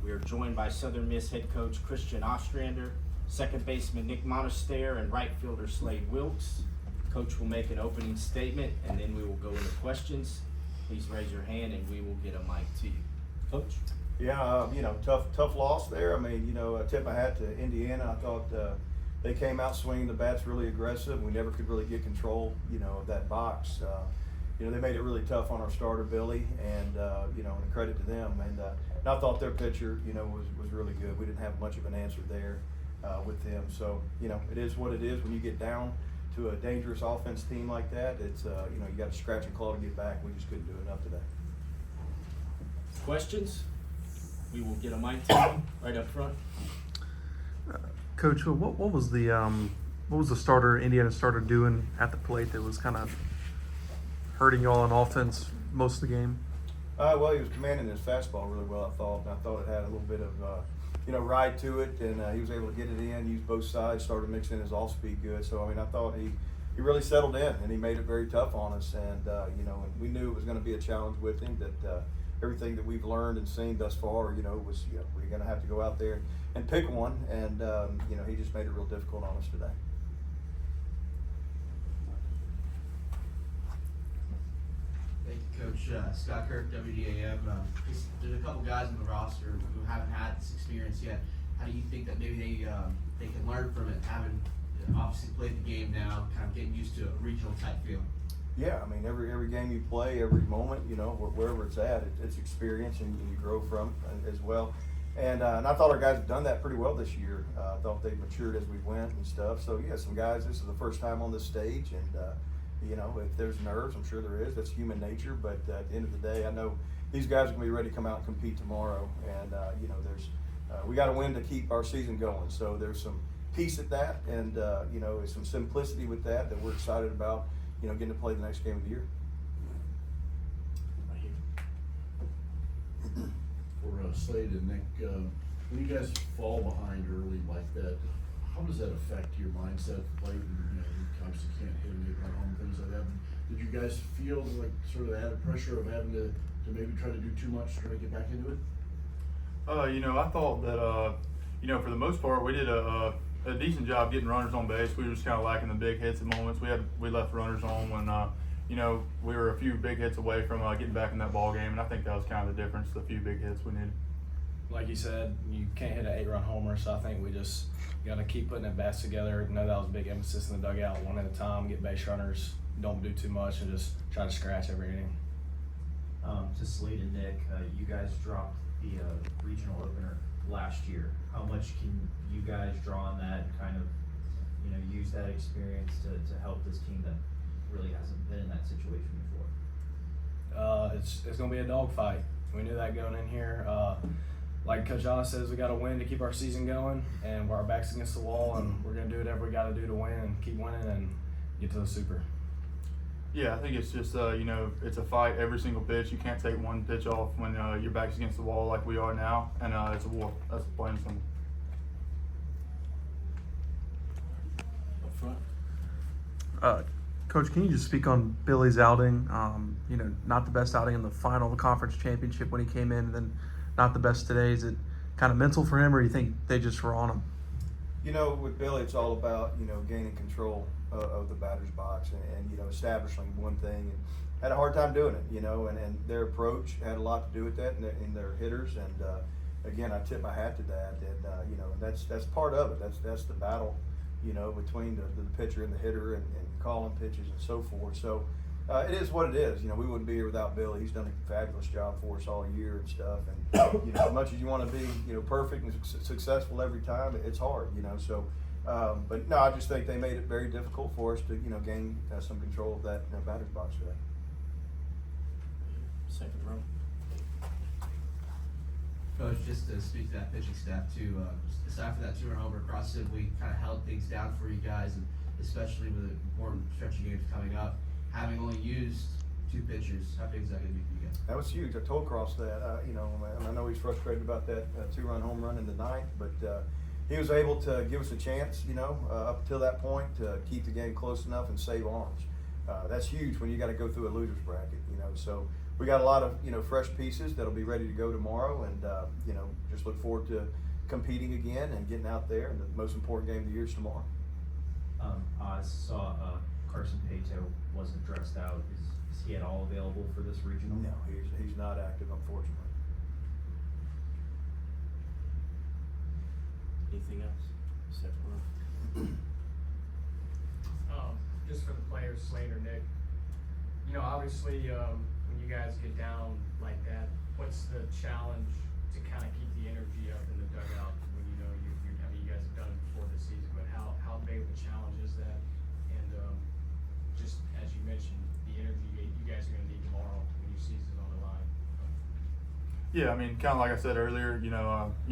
We are joined by Southern Miss head coach Christian Ostrander, second baseman Nick Monaster, and right fielder Slade Wilkes. Coach will make an opening statement, and then we will go into questions. Please raise your hand, and we will get a mic to you. Coach? Yeah, tough loss there. I mean, I tip my hat to Indiana. I thought they came out swinging the bats really aggressive. We never could really get control, of that box. They made it really tough on our starter, Billy, and a credit to them. And I thought their pitcher, was really good. We didn't have much of an answer there with them. So, it is what it is when you get down to a dangerous offense team like that. It's, you got to scratch and claw to get back. We just couldn't do enough today. Questions? We will get a mic to you right up front. Coach, what was the Indiana starter doing at the plate that was kind of hurting y'all on offense most of the game? Well, he was commanding his fastball really well, I thought. And I thought it had a little bit of, ride to it, and he was able to get it in, use both sides, started mixing his off-speed good. So, I thought he really settled in, and he made it very tough on us. And, and we knew it was going to be a challenge with him, that everything that we've learned and seen thus far, was, we're going to have to go out there and pick one. And, he just made it real difficult on us today. Thank you, Coach. Scott Kirk, WDAM. There's a couple guys on the roster who haven't had this experience yet. How do you think that maybe they can learn from it, having obviously played the game now, kind of getting used to a regional type feel? Yeah, every game you play, every moment, wherever it's at, it's experience, and you grow from it as well. And I thought our guys have done that pretty well this year. I thought they matured as we went and stuff. So, yeah, some guys, this is the first time on this stage, and if there's nerves, I'm sure there is. That's human nature. But at the end of the day, I know these guys are going to be ready to come out and compete tomorrow. And, we got to win to keep our season going. So there's some peace at that, and, some simplicity with that we're excited about, getting to play the next game of the year. For Slade and Nick, when you guys fall behind early like that, how does that affect your mindset? Like, you obviously can't hit and get run home, things like that. Did you guys feel like sort of the added pressure of having to maybe try to do too much to try to get back into it? I thought that, for the most part, we did a decent job getting runners on base. We were just kind of lacking the big hits at moments. We left runners on when, we were a few big hits away from getting back in that ball game, and I think that was kind of the difference, the few big hits we needed. Like you said, you can't hit an 8-run homer, so I think we just got to keep putting at bats together. I know that was a big emphasis in the dugout, one at a time, get base runners, don't do too much, and just try to scratch every inning. To Slade and Nick, you guys dropped the regional opener last year. How much can you guys draw on that and kind of, use that experience to help this team that really hasn't been in that situation before? It's going to be a dogfight. We knew that going in here. Like Coach Anna says, we got to win to keep our season going, and our back's against the wall, and we're going to do whatever we got to do to win and keep winning and get to the Super. Yeah, I think it's just, it's a fight every single pitch. You can't take one pitch off when your back's against the wall like we are now, and it's a war. That's plain and simple. Up front. Coach, can you just speak on Billy's outing? Not the best outing in the final of the conference championship when he came in, and then not the best today. Is it kind of mental for him, or do you think they just were on him? With Billy, it's all about, gaining control of the batter's box and establishing one thing. And had a hard time doing it, and their approach had a lot to do with that in their hitters. And, again, I tip my hat to that. And, that's part of it. That's the battle, between the pitcher and the hitter and calling pitches and so forth. So it is what it is. We wouldn't be here without Billy. He's done a fabulous job for us all year and stuff. And, as much as you want to be, perfect and successful every time, it's hard, So, but no, I just think they made it very difficult for us to, gain some control of that batter's box today. Second row. Coach, just to speak to that pitching staff too, aside from that 2-run homer across Sibley, kind of held things down for you guys, and especially with the important stretch of games coming up, having only used 2 pitchers, how big is that going to be for you guys? That was huge. I told Cross that. I know he's frustrated about that 2-run home run in the ninth, but he was able to give us a chance, up until that point to keep the game close enough and save arms. That's huge when you got to go through a loser's bracket, So we got a lot of, fresh pieces that'll be ready to go tomorrow, and, just look forward to competing again and getting out there, and the most important game of the year is tomorrow. I saw Carson Pato wasn't dressed out. Is he at all available for this regional? No, he's not active, unfortunately. Anything else? Second row. Just for the players, Slade or Nick, obviously, when you guys get down like that, what's the challenge to kind of keep the energy up in the dugout when you guys have done it before this season, but how big of a challenge is that? And just as you mentioned, the energy you guys are going to need tomorrow when your season's on the line. Yeah, I mean, kind of like I said earlier,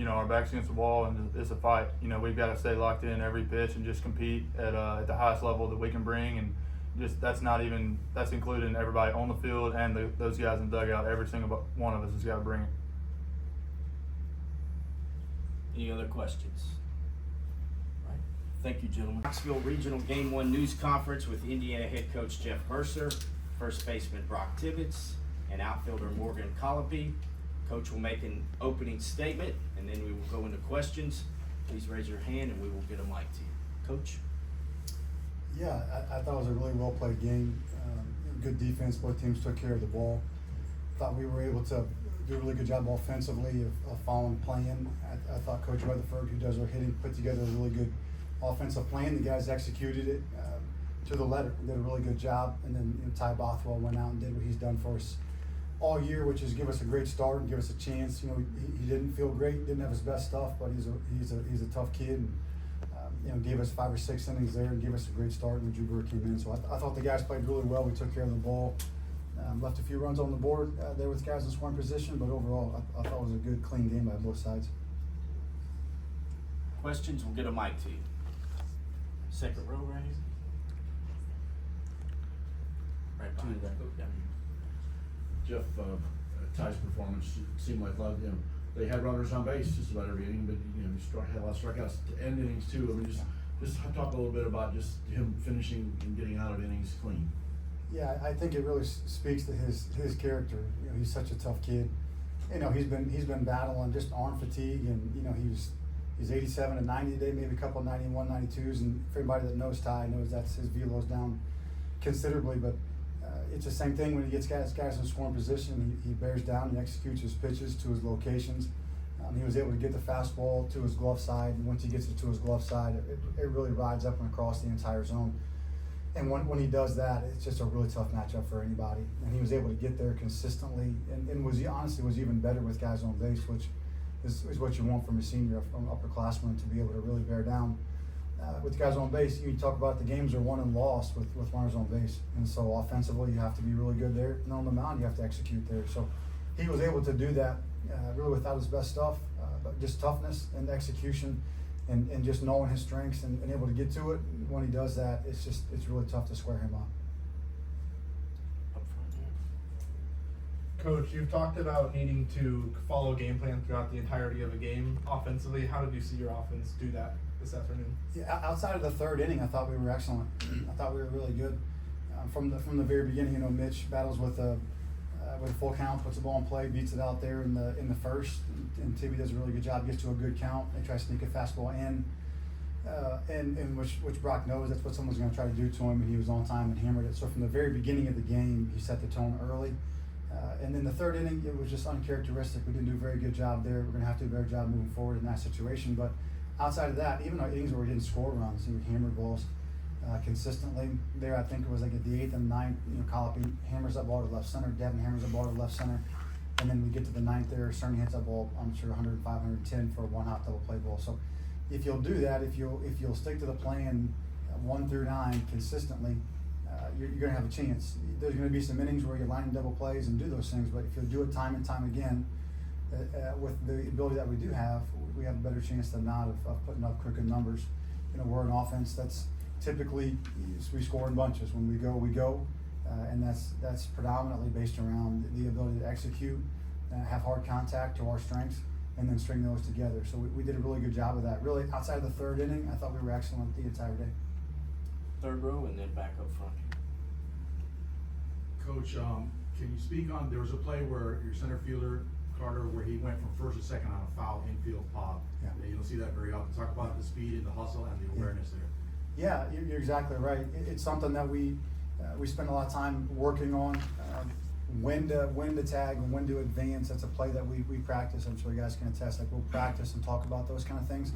our backs against the wall, and it's a fight. We've got to stay locked in every pitch and just compete at the highest level that we can bring, and just that's including everybody on the field and those guys in the dugout. Every single one of us has got to bring it. Any other questions? Right. Thank you, gentlemen. Knoxville Regional Game 1 News Conference with Indiana head coach Jeff Mercer, first baseman Brock Tibbetts, and outfielder Morgan Colopy. Coach will make an opening statement, and then we will go into questions. Please raise your hand, and we will get a mic to you. Coach? Yeah, I thought it was a really well-played game. Good defense. Both teams took care of the ball. Thought we were able to do a really good job offensively of following plan. I thought Coach Weatherford, who does our hitting, put together a really good offensive plan. The guys executed it to the letter. Did a really good job. And then Ty Bothwell went out and did what he's done for us all year, which is give us a great start and give us a chance. He didn't feel great, didn't have his best stuff, but he's a tough kid, and gave us 5 or 6 innings there and gave us a great start. And Drew Burr came in, so I thought the guys played really well. We took care of the ball, left a few runs on the board there with guys in scoring position, but overall I thought it was a good, clean game by both sides. Questions? We'll get a mic to you. Second row right here. Right behind that. Yeah. Jeff, Ty's performance seemed like a lot of, they had runners on base just about every inning, but had a lot of strikeouts to end innings too. I mean, just talk a little bit about just him finishing and getting out of innings clean. Yeah, I think it really speaks to his character. He's such a tough kid. He's been battling just arm fatigue, and he's 87 and 90 today, maybe a couple of 91, 92s, and for everybody that knows Ty knows that's his velo's down considerably, but it's the same thing when he gets guys in scoring position. He bears down, he executes his pitches to his locations. He was able to get the fastball to his glove side, and once he gets it to his glove side, it really rides up and across the entire zone. And when he does that, it's just a really tough matchup for anybody. And he was able to get there consistently, and was even better with guys on base, which is what you want from a senior, from an upperclassman, to be able to really bear down. With guys on base, you talk about the games are won and lost with runners on base, and so offensively you have to be really good there, and on the mound you have to execute there. So he was able to do that really without his best stuff, but just toughness and execution, and just knowing his strengths and able to get to it. When he does that, it's really tough to square him up. Up front here. Coach, you've talked about needing to follow game plan throughout the entirety of a game offensively. How did you see your offense do that this afternoon? Yeah, outside of the third inning, I thought we were excellent. I thought we were really good from the very beginning. Mitch battles with a full count, puts the ball in play, beats it out there in the first, and Tibby does a really good job, gets to a good count. They try to sneak a fastball in, and which Brock knows that's what someone's going to try to do to him, and he was on time and hammered it. So from the very beginning of the game, he set the tone early. And then the third inning, it was just uncharacteristic. We didn't do a very good job there. We're going to have to do a better job moving forward in that situation. But outside of that, even our innings where we didn't score runs, we hammered balls consistently. There, I think it was like at the 8th and 9th, Colopy hammers that ball to left center, Devin hammers that ball to left center, and then we get to the 9th there, Cerny hits that ball, I'm sure 105, 110 for a one-hop double play ball. So if you'll do that, if you'll stick to the plan 1 through 9 consistently, you're going to have a chance. There's going to be some innings where you're lining double plays and do those things, but if you'll do it time and time again, with the ability that we do have, we have a better chance than not of putting up crooked numbers. We're an offense that's typically, we score in bunches. When we go, and that's predominantly based around the ability to execute, have hard contact to our strengths, and then string those together. So we did a really good job of that. Really, outside of the third inning, I thought we were excellent the entire day. Third row, and then back up front. Coach, Can you speak on, there was a play where your center fielder, Carter, where he went from first to second on a foul infield pop. Yeah. You don't see that very often. Talk about the speed and the hustle and the awareness there. Yeah, you're exactly right. It's something that we spend a lot of time working on. When to tag and when to advance. That's a play that we practice. I'm sure you guys can attest. Like we'll practice and talk about those kind of things.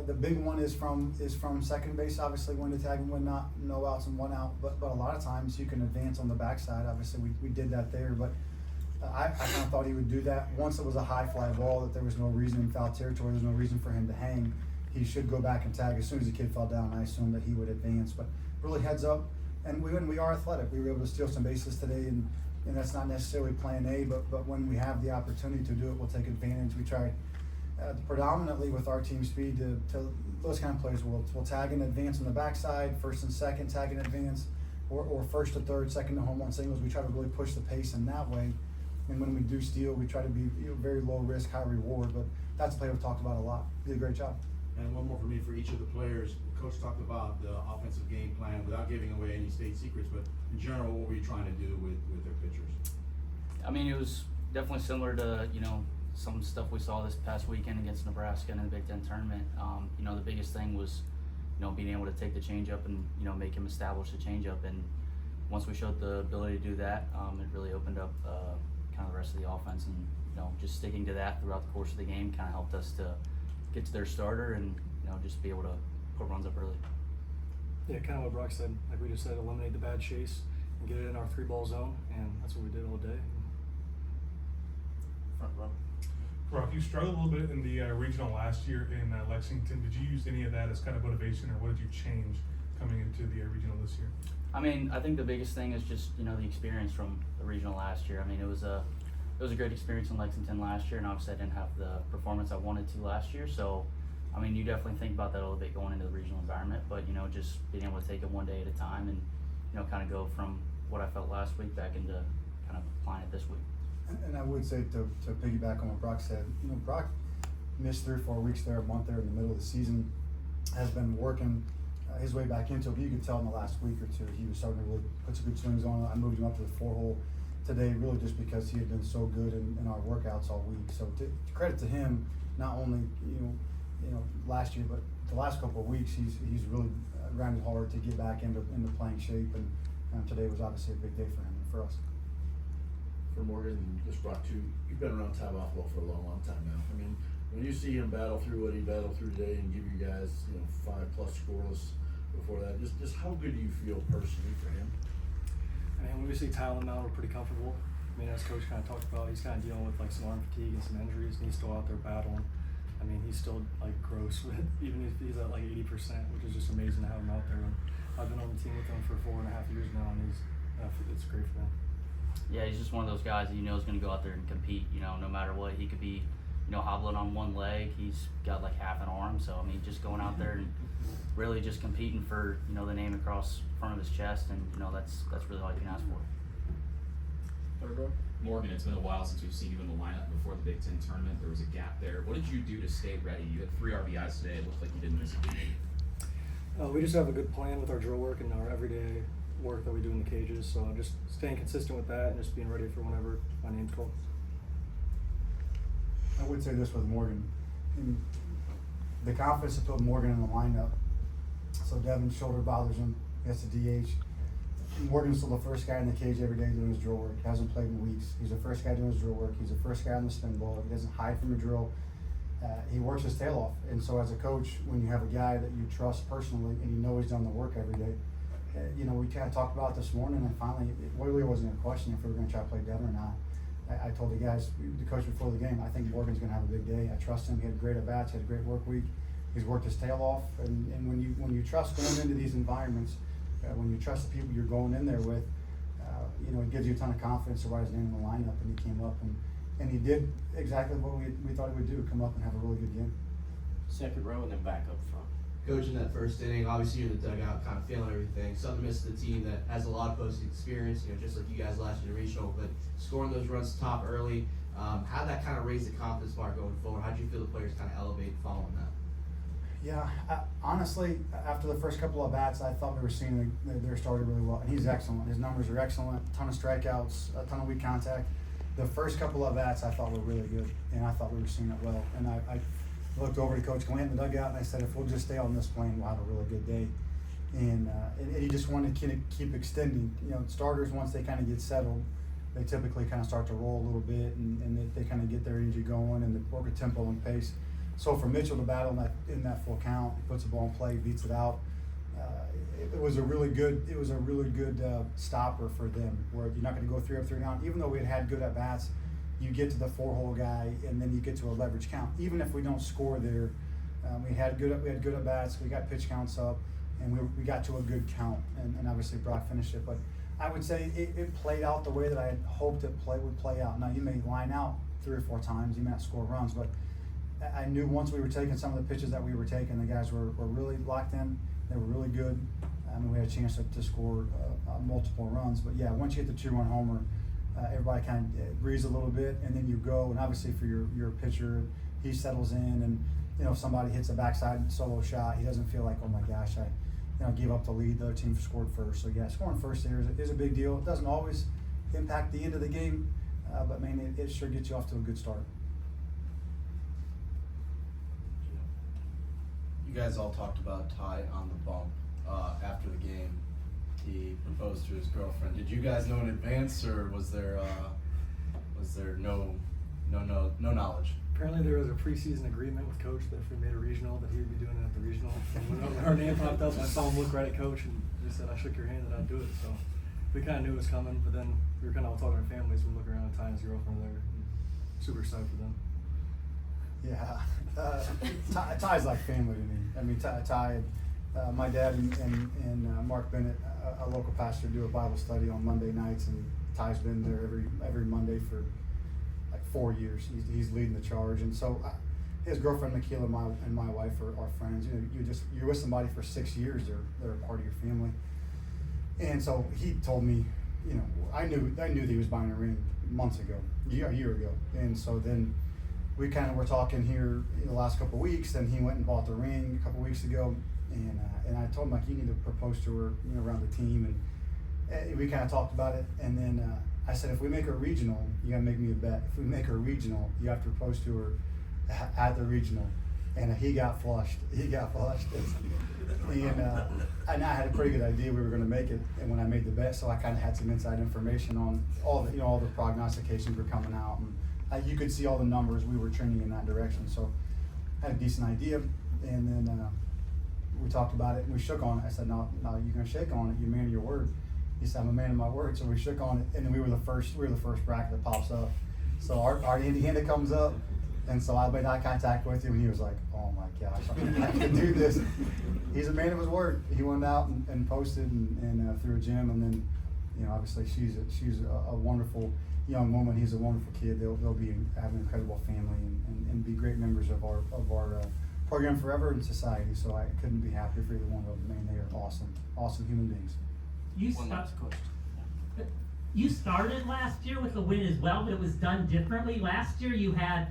The big one is from second base. Obviously, when to tag and when not. No outs and 1 out. But a lot of times you can advance on the backside. Obviously, we did that there. But I kind of thought he would do that once it was a high fly ball. That there was no reason in foul territory. There's no reason for him to hang. He should go back and tag. As soon as the kid fell down, I assumed that he would advance. But really heads up. And we are athletic. We were able to steal some bases today, and that's not necessarily plan A, but when we have the opportunity to do it, we'll take advantage. We try predominantly with our team speed to those kind of plays. We'll tag and advance on the backside, first and second, tag and advance, or first to third, second to home run singles. We try to really push the pace in that way. And when we do steal, we try to be very low risk, high reward. But that's a play we've talked about a lot. Did a great job. And one more for me for each of the players. Coach talked about the offensive game plan without giving away any state secrets, but in general, what were you trying to do with their pitchers? I mean, it was definitely similar to, some stuff we saw this past weekend against Nebraska in the Big Ten tournament. The biggest thing was, being able to take the changeup and, make him establish the changeup. And once we showed the ability to do that, it really opened up kind of the rest of the offense. And, just sticking to that throughout the course of the game kind of helped us to get to their starter and, just be able to put runs up early. Yeah, kind of what Brock said. Like we just said, eliminate the bad chase and get it in our 3-ball zone, and that's what we did all day. Front row. Brock, you struggled a little bit in the regional last year in Lexington. Did you use any of that as kind of motivation, or what did you change coming into the regional this year? I mean, I think the biggest thing is just, the experience from the regional last year. I mean, it was a great experience in Lexington last year, and obviously I didn't have the performance I wanted to last year. So, I mean, you definitely think about that a little bit going into the regional environment, but, just being able to take it one day at a time and, kind of go from what I felt last week back into kind of applying it this week. And I would say to piggyback on what Brock said, Brock missed 3 or 4 weeks there, a month there in the middle of the season, has been working his way back into it. But you could tell in the last week or two, he was starting to really put some good swings on. I moved him up to the 4-hole today, really just because he had been so good in our workouts all week. So credit to him, not only, last year, but the last couple of weeks, he's really grinded hard to get back into playing shape. And today was obviously a big day for him and for us. For Morgan, just Brock too, you've been around Ty Bothwell for a long time now. I mean, when you see him battle through what he battled through today and give you guys, 5+ scoreless before that, just how good do you feel personally for him? I mean, when we see Tyler now, we're pretty comfortable. I mean, as Coach kind of talked about, he's kind of dealing with like some arm fatigue and some injuries, and he's still out there battling. I mean, he's still like gross with, even if he's at like 80%, which is just amazing to have him out there. And I've been on the team with him for 4.5 years now, and it's great for him. Yeah, he's just one of those guys that is going to go out there and compete, no matter what. He could be, hobbling on one leg. He's got like half an arm. So, I mean, just going out there and really just competing for, the name across front of his chest. And, that's really all you can ask for. Third row. Morgan, it's been a while since we've seen you in the lineup before the Big Ten tournament. There was a gap there. What did you do to stay ready? You had 3 RBIs today. It looked like you didn't miss a beat. We just have a good plan with our drill work and our everyday work that we do in the cages. So just staying consistent with that and just being ready for whenever my name's called. I would say this with Morgan. The confidence to put Morgan in the lineup. So Devin's shoulder bothers him. He has to DH. Morgan's still the first guy in the cage every day doing his drill work. Hasn't played in weeks. He's the first guy doing his drill work. He's the first guy on the spin ball. He doesn't hide from the drill. He works his tail off. And so as a coach, when you have a guy that you trust personally and you know he's done the work every day, we kind of talked about it this morning, and finally, it really wasn't a question if we were going to try to play Devin or not. I told the guys, the coach before the game, I think Morgan's going to have a big day. I trust him. He had great at-bats. He had a great work week. He's worked his tail off. And when you trust going into these environments, when you trust the people you're going in there with, it gives you a ton of confidence to write his name in the lineup. And he came up and he did exactly what we thought he would do, come up and have a really good game. Second row and then back up front. Coach, in that first inning, obviously you're in the dugout, kind of feeling everything. Southern Miss is a team that has a lot of postseason experience, just like you guys last year in regional, but scoring those runs top early, how did that kind of raise the confidence mark going forward? How did you feel the players kind of elevate following that? Yeah, honestly, after the first couple of bats, I thought we were seeing their starter really well, and he's excellent. His numbers are excellent. A ton of strikeouts, a ton of weak contact. The first couple of bats I thought were really good, and I thought we were seeing it well. And I looked over to Coach Glenn in the dugout, and I said, if we'll just stay on this plane, we'll have a really good day. And he just wanted to keep extending. You know, starters, once they kind of get settled, they typically kind of start to roll a little bit, and they kind of get their energy going and they work a tempo and pace. So for Mitchell to battle in that full count, he puts the ball in play, beats it out. It was a really good stopper for them, where you're not going to go 3 up, 3 down. Even though we had good at bats, you get to the 4-hole guy, and then you get to a leverage count. Even if we don't score there, we had good at bats. We got pitch counts up, and we got to a good count. And obviously Brock finished it, but I would say it played out the way that I had hoped it would play out. Now you may line out 3 or 4 times, you may not score runs, but I knew once we were taking some of the pitches that we were taking, the guys were really locked in. They were really good. I mean, we had a chance to score multiple runs. But yeah, once you hit the 2-run homer, everybody kind of breathes a little bit, and then you go. And obviously for your pitcher, he settles in, and you know, if somebody hits a backside solo shot, he doesn't feel like, oh my gosh, I gave up the lead. The other team scored first. So yeah, scoring first there is a big deal. It doesn't always impact the end of the game, but man, it sure gets you off to a good start. You guys all talked about Ty on the bump after the game. He proposed to his girlfriend. Did you guys know in advance, or was there no knowledge? Apparently there was a preseason agreement with Coach that if we made a regional, that he would be doing it at the regional. And when her name popped up, I saw him look right at Coach, and he said, I shook your hand and I'd do it. So we kind of knew it was coming, but then we were kind of all talking to families. We look around at Ty and his girlfriend there. Super excited for them. Yeah, Ty's like family to me. I mean, Ty, my dad and Mark Bennett, a local pastor, do a Bible study on Monday nights, and Ty's been there every Monday for like 4 years. He's leading the charge, and so his girlfriend Makila and my wife are friends. You know, you're with somebody for 6 years, they're a part of your family. And so he told me, you know, I knew that he was buying a ring months ago, a year ago, and so then we kind of were talking here in the last couple of weeks, and he went and bought the ring a couple of weeks ago, and I told him, like, you need to propose to her, you know, around the team, and we kind of talked about it, and then I said, if we make her regional, you gotta make me a bet. If we make her regional, you have to propose to her at the regional, and he got flushed. And I had a pretty good idea we were going to make it, and when I made the bet, so I kind of had some inside information on all the prognostications were coming out, and you could see all the numbers. We were trending in that direction, so I had a decent idea. And then we talked about it, and we shook on it. I said, no, you're going to shake on it. You're a man of your word. He said, I'm a man of my word. So we shook on it, and then we were the first bracket that pops up. So our Indiana comes up, and so I made eye contact with him, and he was like, oh my gosh, I can do this. He's a man of his word. He went out and posted and through a gym, and then, you know, obviously she's a wonderful young woman. He's a wonderful kid. They'll be have an incredible family and be great members of our program forever in society. So I couldn't be happier for either one of them. Man, they are awesome human beings. One last question. You started last year with a win as well, but it was done differently. Last year you had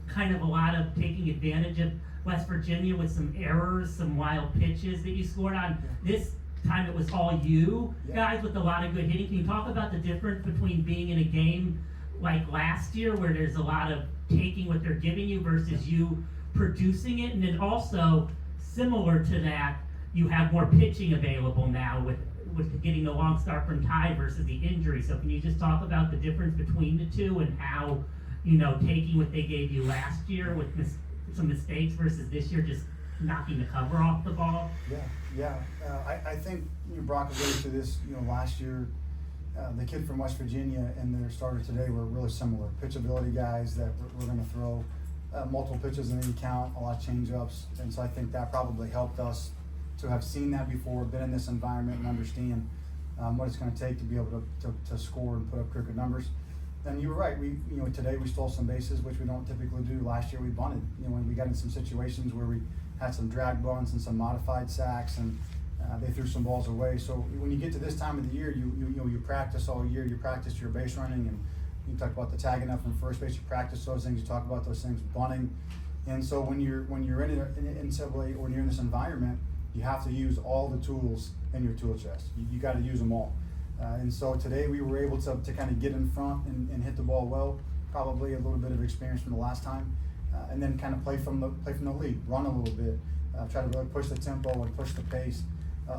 kind of a lot of taking advantage of West Virginia with some errors, some wild pitches that you scored on. This time it was all you guys with a lot of good hitting. Can you talk about the difference between being in a game like last year where there's a lot of taking what they're giving you versus you producing it? And then also, similar to that, you have more pitching available now with getting the long start from Ty versus the injury. So can you just talk about the difference between the two and how, you know, taking what they gave you last year with some mistakes versus this year just knocking the cover off the ball? Yeah. I think Brock alluded to this. You know, last year, the kid from West Virginia and their starter today were really similar. Pitchability guys that were going to throw multiple pitches in any count, a lot of change-ups, and so I think that probably helped us to have seen that before, been in this environment, and understand what it's going to take to be able to score and put up cricket numbers. And you were right. Today we stole some bases, which we don't typically do. Last year we bunted. When we got in some situations where we had some drag bunts and some modified sacks, and they threw some balls away. So when you get to this time of the year, you practice all year. You practice your base running, and you talk about the tagging up from first base. You practice those things. You talk about those things, bunting, And so when you're in NCAA or you're in this environment, you have to use all the tools in your tool chest. You got to use them all. And so today we were able to kind of get in front and hit the ball well. Probably a little bit of experience from the last time, and then kind of play from the lead, run a little bit, try to really push the tempo and push the pace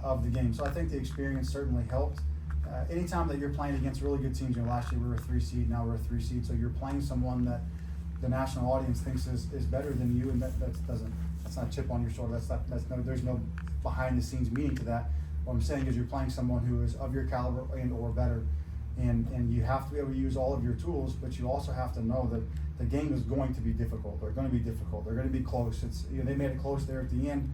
of the game. So I think the experience certainly helped. Anytime that you're playing against really good teams, last year we were a 3 seed, now we're a 3 seed, so you're playing someone that the national audience thinks is better than you, and that's not a chip on your shoulder. There's no behind the scenes meaning to that. What I'm saying is you're playing someone who is of your caliber and or better, and you have to be able to use all of your tools, but you also have to know that the game is going to be difficult. They're going to be difficult. They're going to be close. They made it close there at the end.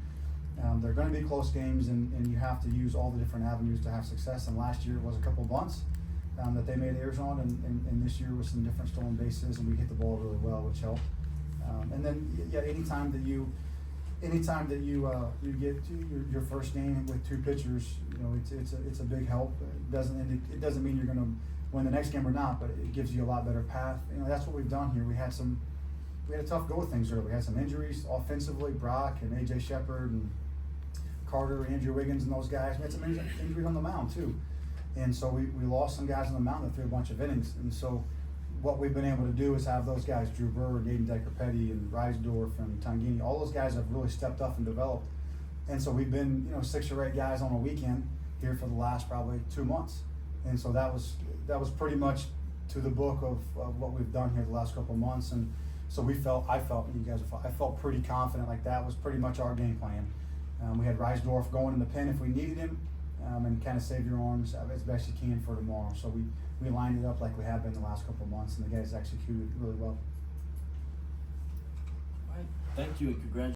They're going to be close games, and you have to use all the different avenues to have success. And last year it was a couple bunts that they made errors on, and this year was some different stolen bases, and we hit the ball really well, which helped. And then anytime that you get to your first game with 2 pitchers, it's a big help. It doesn't mean you're going to win the next game or not, but it gives you a lot better path. That's what we've done here. We had a tough go of things early. We had some injuries offensively, Brock and AJ Shepard and Carter, Andrew Wiggins, and those guys. We had some injuries on the mound too, and so we lost some guys on the mound that threw a bunch of innings. And so what we've been able to do is have those guys, Drew Burr, Gaten Decker-Petty, and Reisdorf, and Tangini, all those guys have really stepped up and developed. And so we've been 6 or 8 guys on a weekend here for the last probably 2 months. And so that was pretty much to the book of what we've done here the last couple of months. And so I felt pretty confident, like that was pretty much our game plan. We had Reisdorf going in the pen if we needed him, and kind of save your arms as best you can for tomorrow. So we lined it up like we have been the last couple of months, and the guys executed really well. All right. Thank you and congratulations.